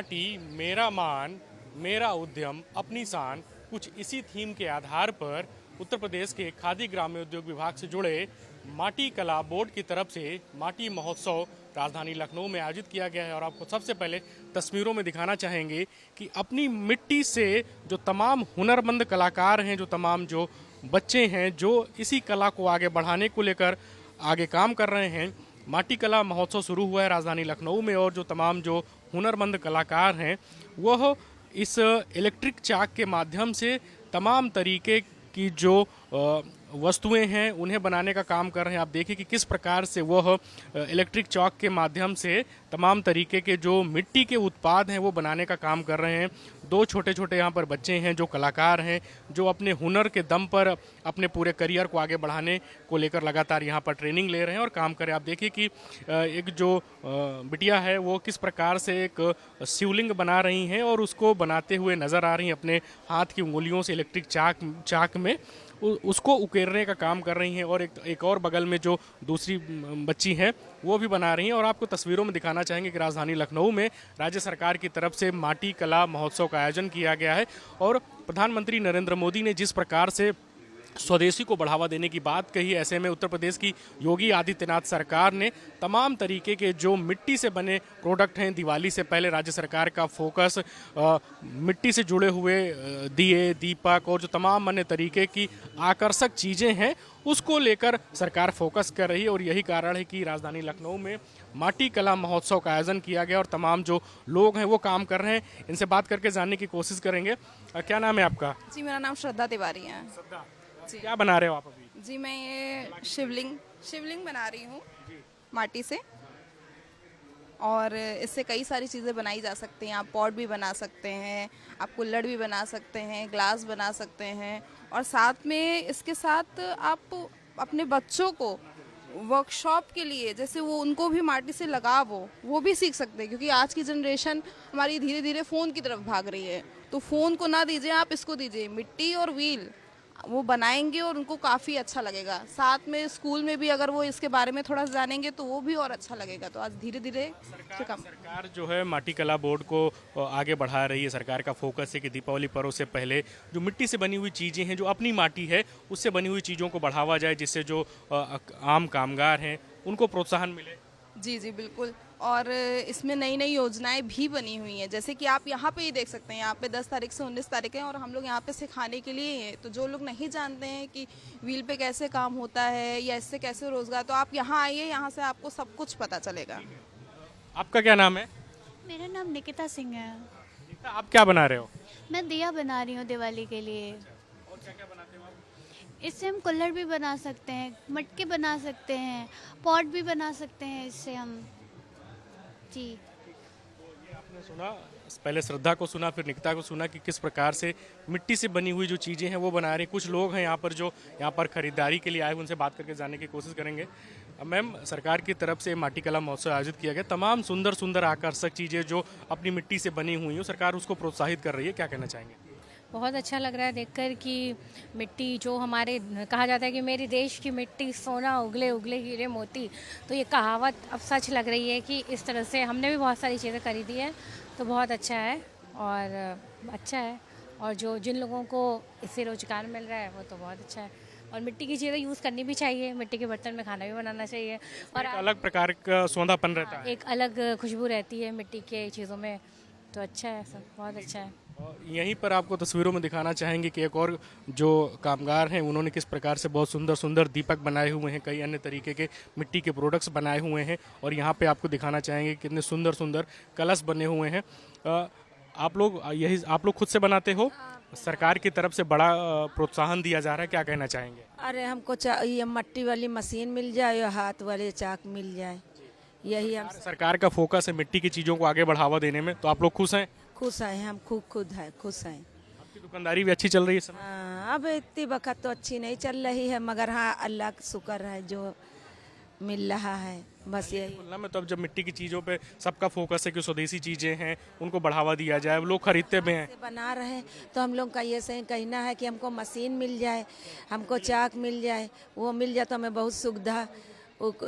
माटी मेरा मान मेरा उद्यम अपनी शान, कुछ इसी थीम के आधार पर उत्तर प्रदेश के खादी ग्राम्य उद्योग विभाग से जुड़े माटी कला बोर्ड की तरफ से माटी महोत्सव राजधानी लखनऊ में आयोजित किया गया है। और आपको सबसे पहले तस्वीरों में दिखाना चाहेंगे कि अपनी मिट्टी से जो तमाम हुनरमंद कलाकार हैं, जो तमाम जो बच्चे हैं, जो इसी कला को आगे बढ़ाने को लेकर आगे काम कर रहे हैं। माटी कला महोत्सव शुरू हुआ है राजधानी लखनऊ में और जो तमाम जो हुनरमंद कलाकार हैं वह इस इलेक्ट्रिक चाक के माध्यम से तमाम तरीके की जो वस्तुएं हैं उन्हें बनाने का काम कर रहे हैं। आप देखिए कि किस प्रकार से वह इलेक्ट्रिक चॉक के माध्यम से तमाम तरीके के जो मिट्टी के उत्पाद हैं वो बनाने का काम कर रहे हैं। दो छोटे छोटे यहाँ पर बच्चे हैं जो कलाकार हैं, जो अपने हुनर के दम पर अपने पूरे करियर को आगे बढ़ाने को लेकर लगातार यहाँ पर ट्रेनिंग ले रहे हैं और काम कर रहे हैं। आप देखिए कि एक जो बिटिया है वो किस प्रकार से एक शिवलिंग बना रही हैं और उसको बनाते हुए नज़र आ रही हैं अपने हाथ की उंगलियों से इलेक्ट्रिक चाक में उसको उकेरने का काम कर रही हैं। और एक और बगल में जो दूसरी बच्ची हैं वो भी बना रही हैं। और आपको तस्वीरों में दिखाना चाहेंगे कि राजधानी लखनऊ में राज्य सरकार की तरफ से माटी कला महोत्सव का आयोजन किया गया है। और प्रधानमंत्री नरेंद्र मोदी ने जिस प्रकार से स्वदेशी को बढ़ावा देने की बात कही, ऐसे में उत्तर प्रदेश की योगी आदित्यनाथ सरकार ने तमाम तरीके के जो मिट्टी से बने प्रोडक्ट हैं, दिवाली से पहले राज्य सरकार का फोकस मिट्टी से जुड़े हुए दिए, दीपक और जो तमाम अन्य तरीके की आकर्षक चीज़ें हैं उसको लेकर सरकार फोकस कर रही है। और यही कारण है कि राजधानी लखनऊ में माटी कला महोत्सव का आयोजन किया गया और तमाम जो लोग हैं वो काम कर रहे हैं। इनसे बात करके जानने की कोशिश करेंगे। क्या नाम है आपका? जी, मेरा नाम श्रद्धा तिवारी है। श्रद्धा, क्या बना रहे हो आप अभी? जी, मैं ये शिवलिंग बना रही हूँ माटी से। और इससे कई सारी चीज़ें बनाई जा सकती हैं। आप पॉट भी बना सकते हैं, आप कुल्हड़ भी बना सकते हैं, ग्लास बना सकते हैं। और साथ में इसके साथ आप अपने बच्चों को वर्कशॉप के लिए, जैसे वो उनको भी माटी से लगाव हो, वो भी सीख सकते हैं। क्योंकि आज की जनरेशन हमारी धीरे धीरे फ़ोन की तरफ भाग रही है, तो फ़ोन को ना दीजिए, आप इसको दीजिए, मिट्टी और व्हील वो बनाएंगे और उनको काफ़ी अच्छा लगेगा। साथ में स्कूल में भी अगर वो इसके बारे में थोड़ा जानेंगे तो वो भी और अच्छा लगेगा। तो आज धीरे धीरे सरकार जो है माटी कला बोर्ड को आगे बढ़ा रही है। सरकार का फोकस है कि दीपावली पर्व से पहले जो मिट्टी से बनी हुई चीज़ें हैं, जो अपनी माटी है उससे बनी हुई चीज़ों को बढ़ावा जाए, जिससे जो आम कामगार हैं उनको प्रोत्साहन मिले। जी जी बिल्कुल। और इसमें नई नई योजनाएं भी बनी हुई हैं, जैसे कि आप यहाँ पे ही देख सकते हैं। यहाँ पे 10 तारीख से 19 तारीख है और हम लोग यहाँ पे सिखाने के लिए हैं। तो जो लोग नहीं जानते हैं कि व्हील पे कैसे काम होता है या इससे कैसे रोजगार, तो आप यहाँ आइए, यहाँ से आपको सब कुछ पता चलेगा। आपका क्या नाम है? मेरा नाम निकिता सिंह है। आप क्या बना रहे हो? मैं दिया बना रही हूँ दिवाली के लिए। और क्या क्या बनाते हो आप? इससे हम कुल्हड़ भी बना सकते हैं, मटके बना सकते हैं, पॉट भी बना सकते हैं इससे हम। जी, ये आपने सुना, पहले श्रद्धा को सुना, फिर निकिता को सुना कि किस प्रकार से मिट्टी से बनी हुई जो चीज़ें हैं वो बना रहे हैं। कुछ लोग हैं यहाँ पर जो यहाँ पर खरीदारी के लिए आए, उनसे बात करके जानने की कोशिश करेंगे। मैम, सरकार की तरफ से माटी कला महोत्सव आयोजित किया गया, तमाम सुंदर सुंदर आकर्षक चीज़ें जो अपनी मिट्टी से बनी हुई हैं सरकार उसको प्रोत्साहित कर रही है, क्या कहना चाहेंगे? बहुत अच्छा लग रहा है देखकर कि मिट्टी जो हमारे कहा जाता है कि मेरी देश की मिट्टी सोना उगले उगले हीरे मोती, तो ये कहावत अब सच लग रही है कि इस तरह से हमने भी बहुत सारी चीज़ें खरीदी है, तो बहुत अच्छा है और अच्छा है। और जो जिन लोगों को इससे रोजगार मिल रहा है वो तो बहुत अच्छा है। और मिट्टी की चीज़ें यूज़ करनी भी चाहिए, मिट्टी के बर्तन में खाना भी बनाना चाहिए और एक अलग प्रकार का सौंधापन रहता है, एक अलग खुशबू रहती है मिट्टी के चीज़ों में, तो अच्छा है, सब बहुत अच्छा है। यहीं पर आपको तस्वीरों में दिखाना चाहेंगे कि एक और जो कामगार हैं उन्होंने किस प्रकार से बहुत सुंदर सुंदर दीपक बनाए हुए हैं, कई अन्य तरीके के मिट्टी के प्रोडक्ट्स बनाए हुए हैं। और यहाँ पे आपको दिखाना चाहेंगे कितने सुंदर सुंदर कलश बने हुए हैं। आप लोग खुद से बनाते हो? सरकार की तरफ से बड़ा प्रोत्साहन दिया जा रहा है, क्या कहना चाहेंगे? अरे हमको ये मट्टी वाली मशीन मिल जाए या हाथ वाले चाक मिल जाए, यही हम सरकार का फोकस है मिट्टी की चीज़ों को आगे बढ़ावा देने में, तो आप लोग खुश हैं? खुश हैं, हम खुश हैं। आपकी दुकानदारी भी अच्छी चल रही है इस समय? हाँ, अब इतनी वक्त तो अच्छी नहीं चल रही है, मगर हाँ अल्लाह का शुक्र है जो मिल रहा है, बस यही। तुलना में तो अब जब मिट्टी की चीज़ों पे सबका फोकस है कि स्वदेशी चीज़ें हैं उनको बढ़ावा दिया जाए, लोग खरीदते भी हैं, बना रहे हैं, तो हम लोग का ये सही कहना है कि हमको मशीन मिल जाए, हमको चाक मिल जाए, वो मिल जाए तो हमें बहुत सुविधा,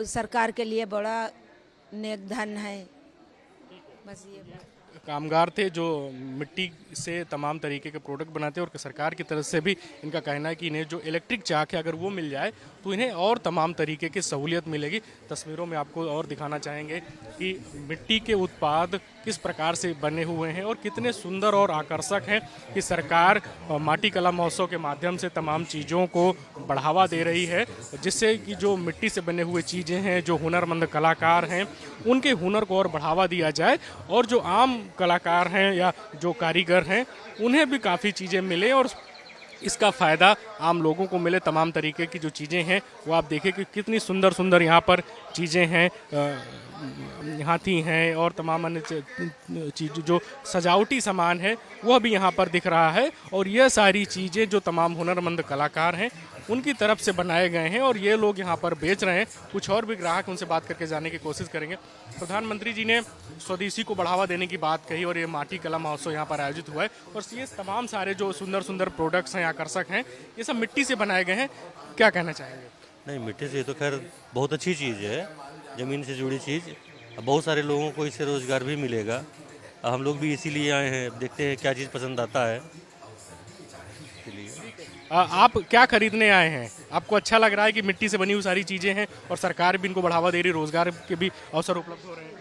सरकार के लिए बड़ा नेक धन है, बस ये। कामगार थे जो मिट्टी से तमाम तरीके के प्रोडक्ट बनाते हैं और सरकार की तरफ से भी इनका कहना है कि इन्हें जो इलेक्ट्रिक चाक है अगर वो मिल जाए तो इन्हें और तमाम तरीके की सहूलियत मिलेगी। तस्वीरों में आपको और दिखाना चाहेंगे कि मिट्टी के उत्पाद किस प्रकार से बने हुए हैं और कितने सुंदर और आकर्षक हैं कि सरकार माटी कला महोत्सव के माध्यम से तमाम चीज़ों को बढ़ावा दे रही है, जिससे कि जो मिट्टी से बने हुए चीज़ें हैं, जो हुनरमंद कलाकार हैं, उनके हुनर को और बढ़ावा दिया जाए और जो आम कलाकार हैं या जो कारीगर हैं उन्हें भी काफ़ी चीज़ें मिले और इसका फ़ायदा आम लोगों को मिले। तमाम तरीके की जो चीज़ें हैं वो आप देखिए कि कितनी सुंदर सुंदर यहाँ पर चीज़ें हैं, हाथी हैं और तमाम अन्य चीज़ जो सजावटी सामान है वह भी यहाँ पर दिख रहा है। और यह सारी चीज़ें जो तमाम हुनरमंद कलाकार हैं उनकी तरफ से बनाए गए हैं और ये लोग यहाँ पर बेच रहे हैं। कुछ और भी ग्राहक उनसे बात करके जाने की कोशिश करेंगे। प्रधानमंत्री जी ने स्वदेशी को बढ़ावा देने की बात कही और ये माटी कला महोत्सव यहाँ पर आयोजित हुआ है और ये तमाम सारे जो सुंदर सुंदर प्रोडक्ट्स हैं, आकर्षक हैं, ये सब मिट्टी से बनाए गए हैं। क्या कहना चाहेंगे? नहीं, मिट्टी से तो खैर बहुत अच्छी चीज़ है, ज़मीन से जुड़ी चीज़। बहुत सारे लोगों को इससे रोज़गार भी मिलेगा। हम लोग भी इसीलिए आए हैं, देखते हैं क्या चीज़ पसंद आता है इसीलिए। आप क्या खरीदने आए हैं? आपको अच्छा लग रहा है कि मिट्टी से बनी हुई सारी चीज़ें हैं और सरकार भी इनको बढ़ावा दे रही है, रोज़गार के भी अवसर उपलब्ध हो रहे हैं?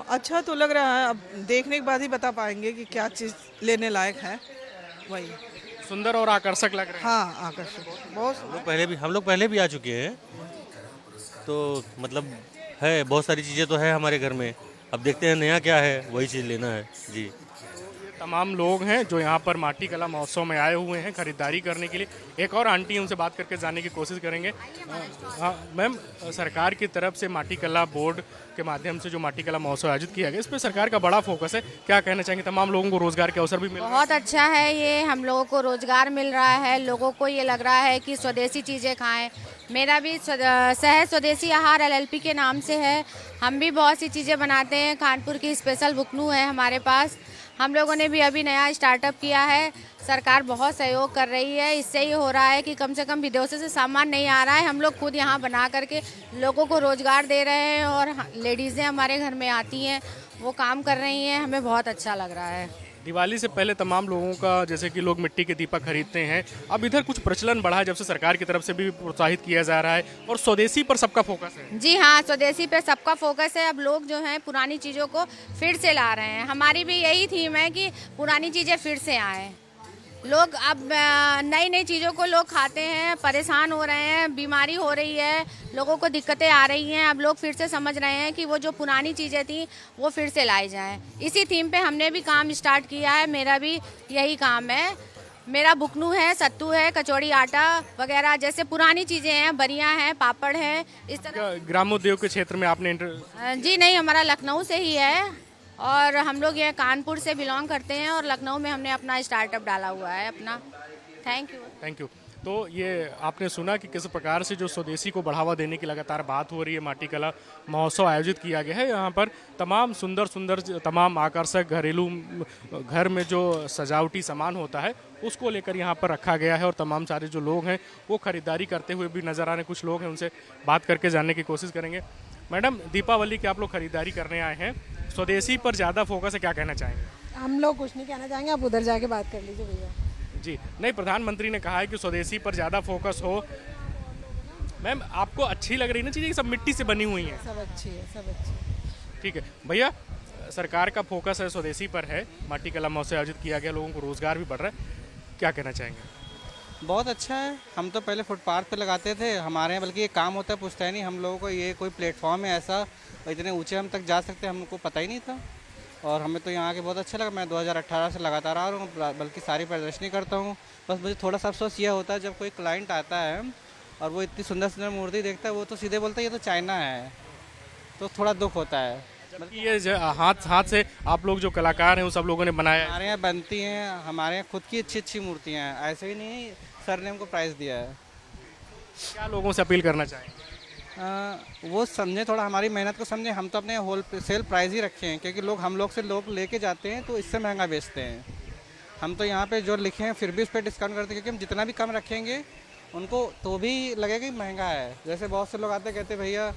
अच्छा तो लग रहा है, अब देखने के बाद ही बता पाएंगे कि क्या चीज़ लेने लायक है। वही सुंदर और आकर्षक लग रहे हैं। हाँ, आकर्षक बहुत। हम लोग पहले भी आ चुके हैं, तो मतलब है बहुत सारी चीज़ें तो है हमारे घर में। अब देखते हैं नया क्या है, वही चीज़ लेना है जी। तमाम लोग हैं जो यहाँ पर माटी कला महोत्सव में आए हुए हैं खरीदारी करने के लिए। एक और आंटी उनसे बात करके जानने की कोशिश करेंगे। हाँ मैम, सरकार की तरफ से माटी कला बोर्ड के माध्यम से जो माटी कला महोत्सव आयोजित किया गया, इस पर सरकार का बड़ा फोकस है, क्या कहना चाहेंगे? तमाम लोगों को रोजगार के अवसर भी मिल रहे हैं। बहुत अच्छा है, ये हम लोगों को रोजगार मिल रहा है। लोगों को ये लग रहा है कि स्वदेशी चीज़ें खाएं। मेरा भी सहज स्वदेशी आहार LLP के नाम से है। हम भी बहुत सी चीज़ें बनाते हैं। कानपुर की स्पेशल बुकनू है हमारे पास। हम लोगों ने भी अभी नया स्टार्टअप किया है। सरकार बहुत सहयोग कर रही है। इससे ये हो रहा है कि कम से कम विदेशों से सामान नहीं आ रहा है। हम लोग खुद यहाँ बना करके लोगों को रोज़गार दे रहे हैं और लेडीज़ें हमारे घर में आती हैं, वो काम कर रही हैं। हमें बहुत अच्छा लग रहा है। दिवाली से पहले तमाम लोगों का जैसे कि लोग मिट्टी के दीपक खरीदते हैं, अब इधर कुछ प्रचलन बढ़ा है जब से सरकार की तरफ से भी प्रोत्साहित किया जा रहा है और स्वदेशी पर सबका फोकस है। जी हाँ, स्वदेशी पे सबका फोकस है। अब लोग जो हैं पुरानी चीज़ों को फिर से ला रहे हैं। हमारी भी यही थीम है कि पुरानी चीज़ें फिर से आएँ। लोग अब नई नई चीज़ों को लोग खाते हैं, परेशान हो रहे हैं, बीमारी हो रही है, लोगों को दिक्कतें आ रही हैं। अब लोग फिर से समझ रहे हैं कि वो जो पुरानी चीज़ें थी वो फिर से लाई जाएं। इसी थीम पे हमने भी काम स्टार्ट किया है। मेरा भी यही काम है। मेरा बुकनू है, सत्तू है, कचौड़ी आटा वगैरह जैसे पुरानी चीज़ें हैं, बरियां हैं, पापड़ हैं, इस तरह। ग्रामोद्योग के क्षेत्र में आपने जी नहीं, हमारा लखनऊ से ही है और हम लोग ये कानपुर से बिलोंग करते हैं और लखनऊ में हमने अपना स्टार्टअप डाला हुआ है अपना। Thank you. तो ये आपने सुना कि किस प्रकार से जो स्वदेशी को बढ़ावा देने की लगातार बात हो रही है। माटी कला महोत्सव आयोजित किया गया है। यहाँ पर तमाम सुंदर सुंदर तमाम आकर्षक घरेलू घर में जो सजावटी सामान होता है उसको लेकर यहाँ पर रखा गया है और तमाम सारे जो लोग हैं वो खरीदारी करते हुए भी नज़र आ रहे हैं। कुछ लोग हैं, उनसे बात करके जानने की कोशिश करेंगे। मैडम, दीपावली की आप लोग खरीदारी करने आए हैं, स्वदेशी पर ज़्यादा फोकस है, क्या कहना चाहेंगे? हम लोग कुछ नहीं कहना चाहेंगे, आप उधर जाके बात कर लीजिए भैया। जी नहीं, प्रधानमंत्री ने कहा है कि स्वदेशी पर ज़्यादा फोकस हो। मैम, आपको अच्छी लग रही है ना चीज़ें, सब मिट्टी से बनी हुई हैं? सब अच्छी है, सब अच्छी। ठीक है भैया, सरकार का फोकस है स्वदेशी पर है। माटी कला महोत्सव आयोजित किया गया, लोगों को रोजगार भी बढ़ रहा है, क्या कहना चाहेंगे? बहुत अच्छा है। हम तो पहले फुटपाथ पे लगाते थे, हमारे यहाँ बल्कि ये काम होता है पुश्तैनी। हम लोगों को ये कोई प्लेटफॉर्म है ऐसा, इतने ऊंचे हम तक जा सकते हैं, हमको पता ही नहीं था और हमें तो यहाँ आके बहुत अच्छा लगा। मैं 2018 से लगातार आ रहा हूँ, बल्कि सारी प्रदर्शनी करता हूँ। बस मुझे थोड़ा सा अफसोस यह होता है जब कोई क्लाइंट आता है और वो इतनी सुंदर सुंदर मूर्ति देखता है, वो तो सीधे बोलता है ये तो चाइना है, तो थोड़ा दुख होता है। बल्कि ये हाथ से आप लोग जो कलाकार हैं वो सब लोगों ने बनाया है। हमारे यहाँ बनती हैं, हमारे यहाँ खुद की अच्छी अच्छी मूर्तियाँ हैं, ऐसे ही नहीं सर ने हमको प्राइज़ दिया है। क्या लोगों से अपील करना चाहेंगे? वो समझे, थोड़ा हमारी मेहनत को समझे। हम तो अपने होल सेल प्राइस ही रखे हैं क्योंकि हम लोग से लेके जाते हैं तो इससे महंगा बेचते हैं। हम तो यहाँ पे जो लिखे हैं फिर भी उस पर डिस्काउंट करते हैं क्योंकि हम जितना भी कम रखेंगे उनको तो भी लगेगा कि महंगा है। जैसे बहुत से लोग आते कहते भैया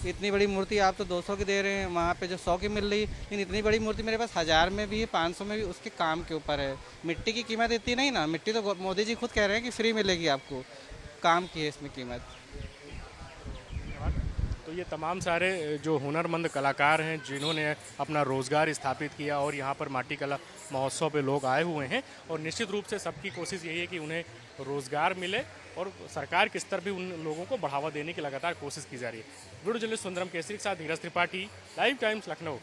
इतनी बड़ी मूर्ति आप तो 200 की दे रहे हैं, वहाँ पे जो 100 की मिल रही, लेकिन इतनी बड़ी मूर्ति मेरे पास 1000 में भी है, 500 में भी, उसके काम के ऊपर है। मिट्टी की कीमत इतनी नहीं ना, मिट्टी तो मोदी जी खुद कह रहे हैं कि फ्री मिलेगी आपको, काम की है इसमें कीमत। तो ये तमाम सारे जो हुनरमंद कलाकार हैं जिन्होंने अपना रोज़गार स्थापित किया और यहाँ पर माटी कला महोत्सव पे लोग आए हुए हैं, और निश्चित रूप से सबकी कोशिश यही है कि उन्हें रोज़गार मिले और सरकार के स्तर भी उन लोगों को बढ़ावा देने की लगातार कोशिश की जा रही है। वीडियो जर्नलिस्ट सुंदरम केसरी के साथ Dheeraj Tripathi, Live Times, Lucknow.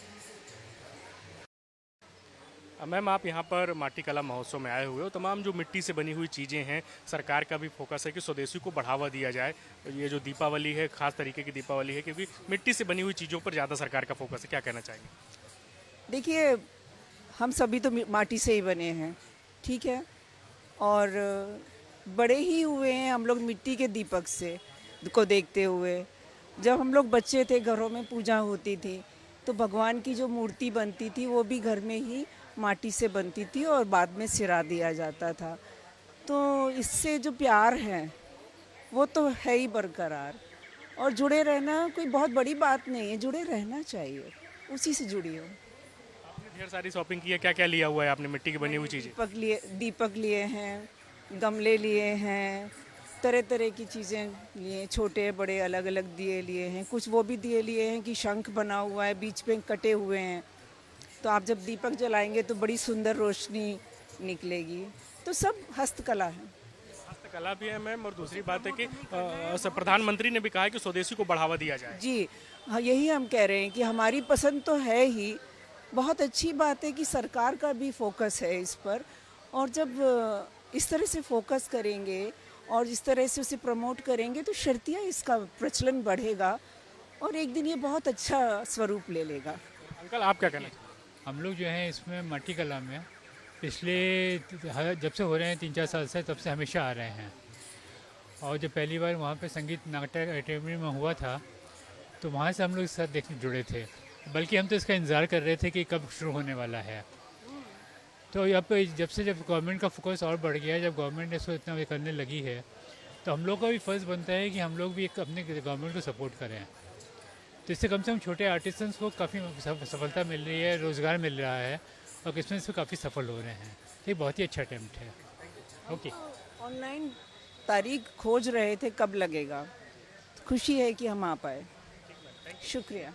Ma'am, आप यहाँ पर माटी कला महोत्सव में आए हुए हो, तमाम जो मिट्टी से बनी हुई चीज़ें हैं, सरकार का भी फोकस है कि स्वदेशी को बढ़ावा दिया जाए। ये जो दीपावली है, खास तरीके की दीपावली है, क्योंकि मिट्टी से बनी हुई चीज़ों पर ज़्यादा सरकार का फोकस है, क्या कहना चाहेंगे? देखिए, हम सभी तो माटी से ही बने हैं, ठीक है, और बड़े ही हुए हैं हम लोग मिट्टी के दीपक से को देखते हुए। जब हम लोग बच्चे थे, घरों में पूजा होती थी, तो भगवान की जो मूर्ति बनती थी वो भी घर में ही माटी से बनती थी और बाद में सिरा दिया जाता था। तो इससे जो प्यार है वो तो है ही बरकरार, और जुड़े रहना कोई बहुत बड़ी बात नहीं है, जुड़े रहना चाहिए, उसी से जुड़ी हो। आपने ढेर सारी शॉपिंग की है, क्या क्या लिया हुआ है आपने मिट्टी की बनी हुई चीज़ें? दीपक लिए हैं, गमले लिए हैं, तरह तरह की चीज़ें लिए, छोटे बड़े अलग अलग दिए लिए हैं। कुछ वो भी दिए लिए हैं कि शंख बना हुआ है, बीच में कटे हुए हैं, तो आप जब दीपक जलाएंगे तो बड़ी सुंदर रोशनी निकलेगी। तो सब हस्तकला है। हस्तकला भी है मैम, और दूसरी बात है कि प्रधानमंत्री ने भी कहा है कि स्वदेशी को बढ़ावा दिया जाए। जी हाँ, यही हम कह रहे हैं कि हमारी पसंद तो है ही, बहुत अच्छी बात है कि सरकार का भी फोकस है इस पर, और जब इस तरह से फोकस करेंगे और इस तरह से उसे प्रमोट करेंगे तो शर्तिया इसका प्रचलन बढ़ेगा और एक दिन ये बहुत अच्छा स्वरूप ले लेगा। अंकल, आप क्या कहना? हम लोग जो हैं इसमें माटी कला में पिछले जब से हो रहे हैं 3-4 साल से, तब से हमेशा आ रहे हैं। और जब पहली बार वहाँ पे संगीत नाटक अकेडमी में हुआ था तो वहाँ से हम लोग इस साथ देखने जुड़े थे, बल्कि हम तो इसका इंतज़ार कर रहे थे कि कब शुरू होने वाला है। तो अब जब गवर्नमेंट का फोकस और बढ़ गया है, जब गवर्नमेंट इसको इतना करने लगी है, तो हम लोग का भी फ़र्ज़ बनता है कि हम लोग भी अपने गवर्नमेंट को सपोर्ट करें। तो इससे कम से कम छोटे आर्टिसंस को काफ़ी सफलता मिल रही है, रोज़गार मिल रहा है, और किस्मत से काफ़ी सफल हो रहे हैं। ये बहुत ही अच्छा अटेम्प्ट है। ओके, ऑनलाइन तारीख खोज रहे थे कब लगेगा, खुशी है कि हम आ पाए। शुक्रिया।